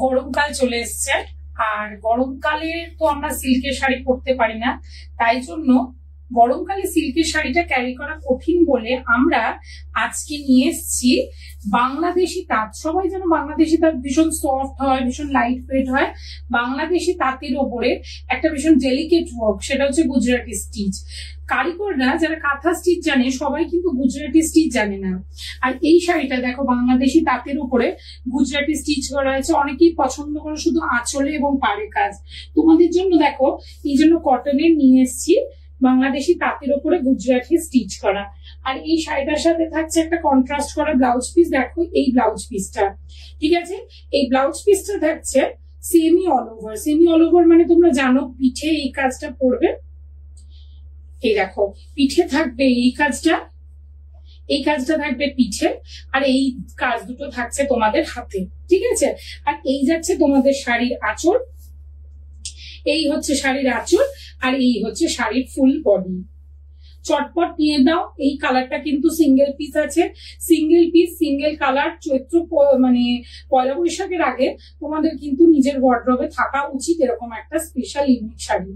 গরমকাল চলে এসছে, আর গরমকালে তো আমরা সিল্কের শাড়ি পরতে পারি না, তাই জন্য গরমকালে সিল্কের শাড়িটা ক্যারি করা কঠিন বলে আমরা আজকে নিয়ে এসেছি বাংলাদেশি তাঁত। সবাই যেন বাংলাদেশি তাঁত ভীষণ সফট হয়, ভীষণ লাইট ওয়েট হয়। বাংলাদেশি তাঁতের ওপরে একটা ভীষণ ডেলিকেট ওয়ার্ক, সেটা হচ্ছে গুজরাটি স্টিচ। কারিগররা যারা কাঁথা স্টিচ জানে সবাই কিন্তু গুজরাটি স্টিচ জানে না। আর এই শাড়িটা দেখো বাংলাদেশি তাঁতের উপরে গুজরাটি স্টিচ করা আছে। অনেকেই পছন্দ করে শুধু আঁচলে এবং পাড়ে কাজ। তোমাদের জন্য দেখো এই জন্য কটনের নিয়ে এসেছি বাংলাদেশি তাঁতের উপরে গুজরাটি স্টিচ করা। আর এই শাড়িটার সাথে থাকছে একটা কন্ট্রাস্ট করা ব্লাউজ পিস। দেখো এই ব্লাউজ পিসটা, ঠিক আছে, এই ব্লাউজ পিসটা থাকছে semi all over. Semi all over মানে তোমরা জানো পিঠে এই কাজটা পড়বে। এই দেখো পিঠে থাকবে এই কাজটা, এই কাজটা থাকবে পিঠে, আর এই কাজ দুটো থাকছে তোমাদের হাতে, ঠিক আছে। আর এই যাচ্ছে তোমাদের শাড়ির আঁচল, এই হচ্ছে শাড়ির আঁচল, আর এই হচ্ছে শাড়ির ফুল বডি। চটপট নিয়ে দাও। এই কালারটা কিন্তু সিঙ্গেল পিস আছে, সিঙ্গেল পিস সিঙ্গেল কালার। চৈত্র মানে পয়লা বৈশাখের আগে তোমাদের কিন্তু নিজের ওয়ার্ড্রবে থাকা উচিত এরকম একটা স্পেশাল ইউনিক শাড়ি।